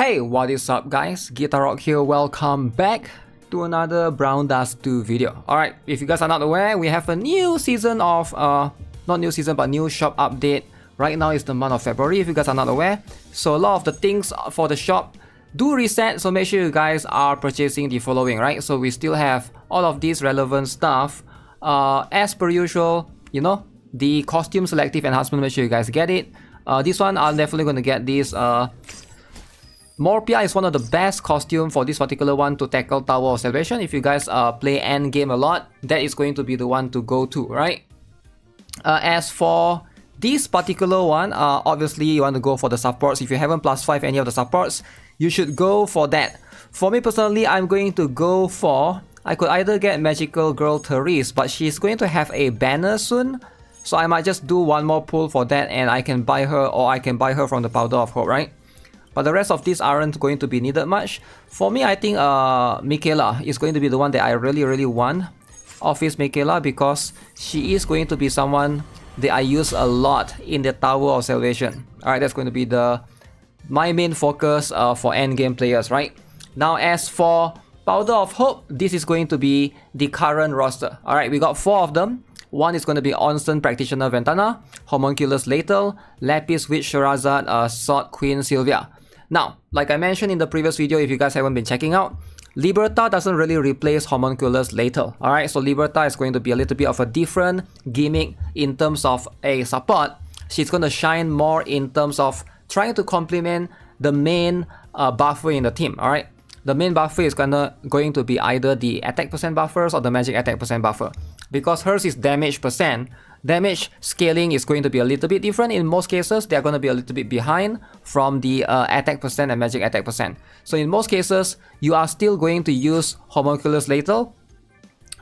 Hey, what is up guys? GuitarRock here, welcome back to another Brown Dust 2 video. Alright, if you guys are not aware, we have a new season of, not new season but new shop update. Right now is the month of February if you guys are not aware. So a lot of the things for the shop do reset, so make sure you guys are purchasing the following, right? So we still have all of these relevant stuff. As per usual, you know, the costume selective enhancement, make sure you guys get it. This one, I'm definitely going to get this. Morpia is one of the best costume for this particular one to tackle Tower of Salvation. If you guys play endgame a lot, that is going to be the one to go to, right? As for this particular one, obviously you want to go for the supports. If you haven't +5 any of the supports, you should go for that. For me personally, I'm going to go for, I could either get Magical Girl Therese, but she's going to have a banner soon. So I might just do one more pull for that and I can buy her, or I can buy her from the Powder of Hope, right? But the rest of these aren't going to be needed much. For me, I think Michaela is going to be the one that I really want. Office Michaela, because she is going to be someone that I use a lot in the Tower of Salvation. Alright, that's going to be my main focus for endgame players, right? Now as for Powder of Hope, this is going to be the current roster. Alright, we got 4 of them. One is going to be Onsen Practitioner Ventana, Homunculus LATHEL, Lapis Witch Sherazade, Sword Queen Sylvia. Now, like I mentioned in the previous video, if you guys haven't been checking out, Liberta doesn't really replace Homunculus LATHEL. Alright, so Liberta is going to be a little bit of a different gimmick in terms of a support. She's going to shine more in terms of trying to complement the main buffer in the team. Alright, the main buffer is going to be either the attack percent buffers or the magic attack percent buffer. Because hers is damage percent, damage scaling is going to be a little bit different. In most cases, they are going to be a little bit behind from the attack percent and magic attack percent. So in most cases, you are still going to use Homunculus LATHEL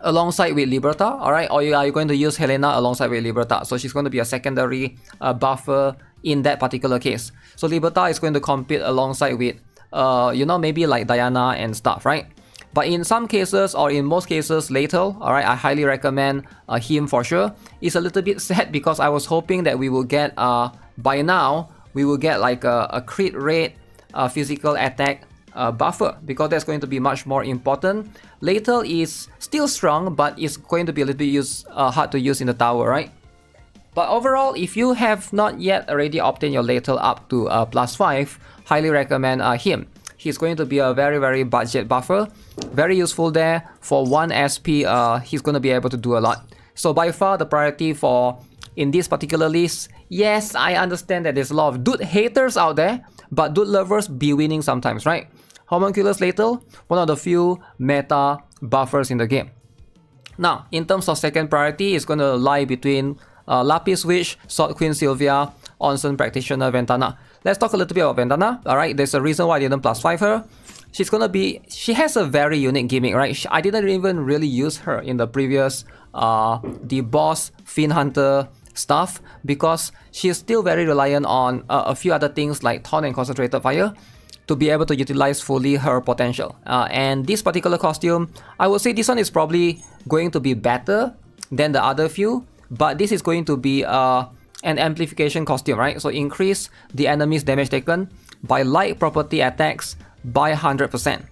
alongside with Liberta, alright? Or are you going to use Helena alongside with Liberta? So she's going to be a secondary buffer in that particular case. So Liberta is going to compete alongside with, you know, maybe like Diana and stuff, right? But in some cases, or in most cases, LATHEL, alright, I highly recommend him for sure. It's a little bit sad because I was hoping that we will get, by now, we will get like a crit rate physical attack buffer, because that's going to be much more important. LATHEL is still strong, but it's going to be a little bit hard to use in the tower, right? But overall, if you have not yet already obtained your LATHEL up to +5, highly recommend him. He's going to be a very budget buffer, very useful there. For 1 SP, he's going to be able to do a lot. So by far the priority for in this particular list, yes, I understand that there's a lot of dude haters out there, but dude lovers be winning sometimes, right? Homunculus LATHEL, one of the few meta buffers in the game. Now, in terms of second priority, it's going to lie between Lapis Witch, Sword Queen Sylvia, Onsen Practitioner Ventana. Let's talk a little bit about Ventana. Alright, there's a reason why I didn't +5 her. She has a very unique gimmick, right? I didn't even really use her in the previous the boss Fiend Hunter stuff, because she's still very reliant on a few other things like Taunt and Concentrated Fire to be able to utilize fully her potential. And this particular costume, I would say this one is probably going to be better than the other few, but this is going to be an amplification costume, right? So increase the enemy's damage taken by light property attacks by 100%.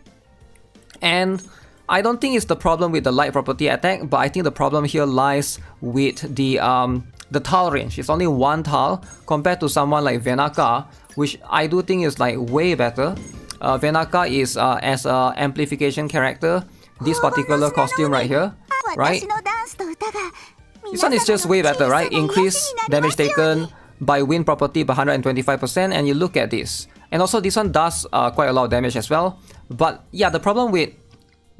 And I don't think it's the problem with the light property attack, but I think the problem here lies with the Tal range. It's only 1 Tal compared to someone like Venaka, which I do think is like way better. Venaka is as an amplification character, this particular costume right here, right? This one is just way better, right? Increase damage taken by wind property by 125%, and you look at this. And also this one does quite a lot of damage as well. But yeah, the problem with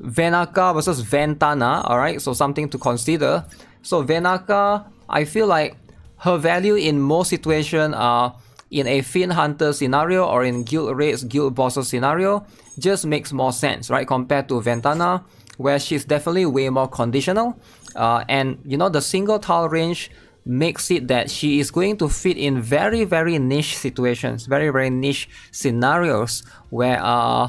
Venaka versus Ventana, alright, so something to consider. So Venaka, I feel like her value in most situations in a Fiend Hunter scenario or in guild raids, guild bosses scenario just makes more sense, right? Compared to Ventana, where she's definitely way more conditional. And you know, the single Tal range makes it that she is going to fit in very niche situations, very niche scenarios where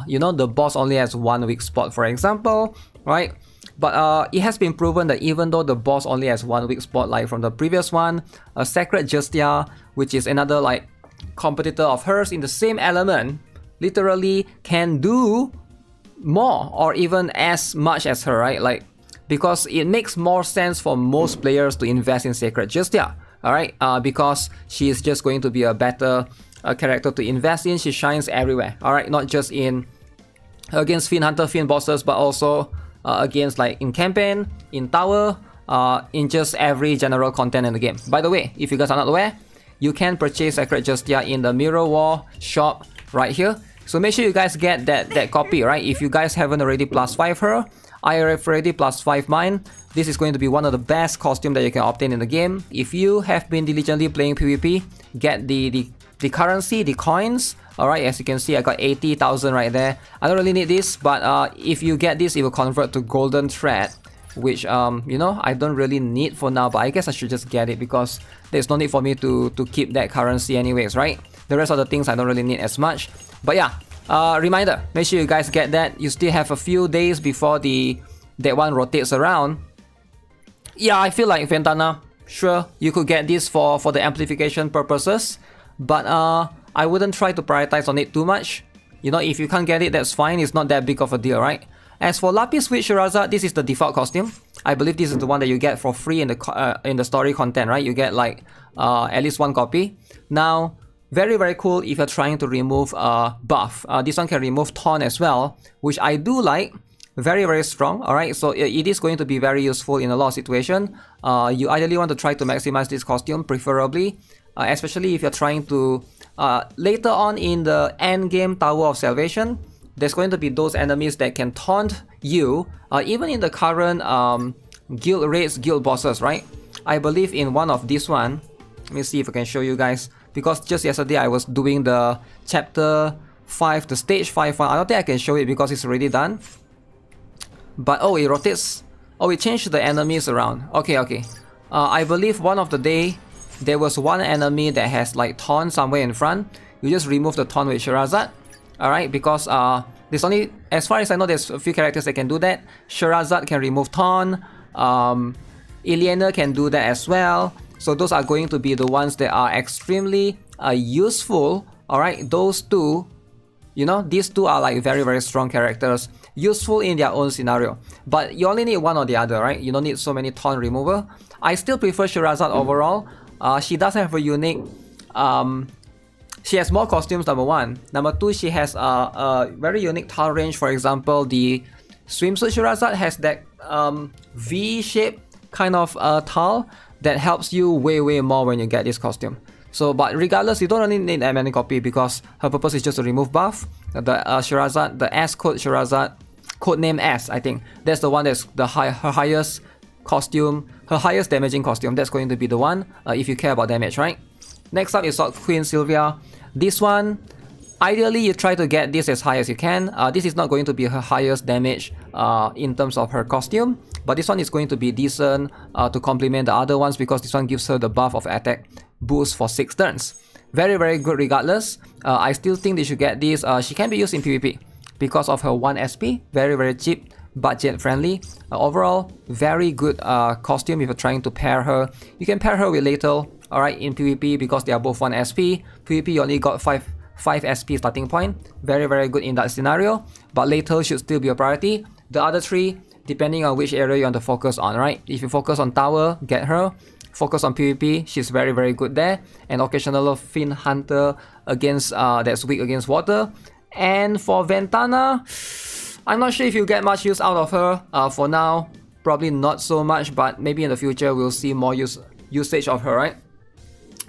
you know, the boss only has 1 weak spot, for example, right? But it has been proven that even though the boss only has 1 weak spot, like from the previous one, Sacred Justia, which is another like competitor of hers in the same element, literally can do more or even as much as her, right? Like, because it makes more sense for most players to invest in Sacred Justia, alright? Because she is just going to be a better character to invest in. She shines everywhere, alright? Not just in against Fiend Hunter, Fiend bosses, but also against like in campaign, in tower, in just every general content in the game. By the way, if you guys are not aware, you can purchase Sacred Justia in the Mirror War shop right here. So make sure you guys get that copy, right? If you guys haven't already +5 her, I have already +5 mine. This is going to be one of the best costumes that you can obtain in the game. If you have been diligently playing PvP, get the currency, the coins. Alright, as you can see, I got 80,000 right there. I don't really need this, but if you get this, it will convert to golden thread, which you know, I don't really need for now, but I guess I should just get it because there's no need for me to keep that currency anyways, right? The rest of the things I don't really need as much. But yeah, reminder, make sure you guys get that. You still have a few days before that one rotates around. Yeah, I feel like Ventana, sure, you could get this for the amplification purposes, but I wouldn't try to prioritize on it too much. You know, if you can't get it, that's fine. It's not that big of a deal, right? As for Lapis with Sherazade, this is the default costume. I believe this is the one that you get for free in the story content, right? You get like at least one copy. Now, very cool if you're trying to remove buff. This one can remove taunt as well, which I do like. Very strong. Alright, so it is going to be very useful in a lot of situations. You ideally want to try to maximize this costume, preferably, especially if you're trying to later on in the end game Tower of Salvation. There's going to be those enemies that can taunt you, even in the current guild raids, guild bosses, right? I believe in one of this one. Let me see if I can show you guys, because just yesterday I was doing the chapter 5, the stage 5 one. I don't think I can show it because it's already done. But oh, it rotates. Oh, it changed the enemies around. Okay. I believe one of the day there was one enemy that has like taunt somewhere in front. You just remove the taunt with Sherazade. Alright, because there's only, as far as I know, there's a few characters that can do that. Sherazade can remove taunt. Ileana can do that as well. So those are going to be the ones that are extremely useful. Alright, those two, you know, these two are like very strong characters. Useful in their own scenario. But you only need one or the other, right? You don't need so many taunt remover. I still prefer Sherazade overall. She does have a unique... she has more costumes, number one. Number two, she has a very unique taunt range. For example, the swimsuit Sherazade has that V-shaped kind of taunt that helps you way more when you get this costume. So, but regardless, you don't really need that many copy because her purpose is just to remove buff. The Sherazade, the S code Sherazade, codename S, I think. That's the one that's her highest costume, her highest damaging costume. That's going to be the one if you care about damage, right? Next up is Queen Sylvia. This one, ideally you try to get this as high as you can. This is not going to be her highest damage in terms of her costume, but this one is going to be decent to complement the other ones because this one gives her the buff of attack boost for 6 turns. Very good regardless. I still think they should get this. She can be used in PvP because of her 1 SP. Very cheap, budget friendly. Overall, very good costume if you're trying to pair her. You can pair her with LATHEL, alright, in PvP because they are both 1 SP. PvP you only got 5 SP starting point. Very good in that scenario, but LATHEL should still be a priority. The other 3, depending on which area you want to focus on, right? If you focus on tower, get her. Focus on PvP, she's very good there. And occasional Fiend Hunter against that's weak against water. And for Ventana, I'm not sure if you get much use out of her. For now, probably not so much, but maybe in the future we'll see more usage of her, right?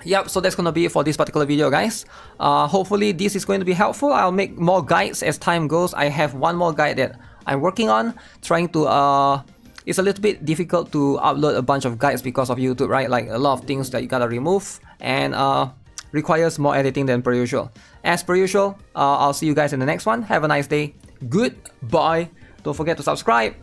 Yep, so that's gonna be it for this particular video, guys. Hopefully this is going to be helpful. I'll make more guides as time goes. I have one more guide that I'm working on, trying to it's a little bit difficult to upload a bunch of guides because of YouTube, right? Like a lot of things that you gotta remove and requires more editing than per usual. As per usual, I'll see you guys in the next one. Have a nice day. Goodbye. Don't forget to subscribe.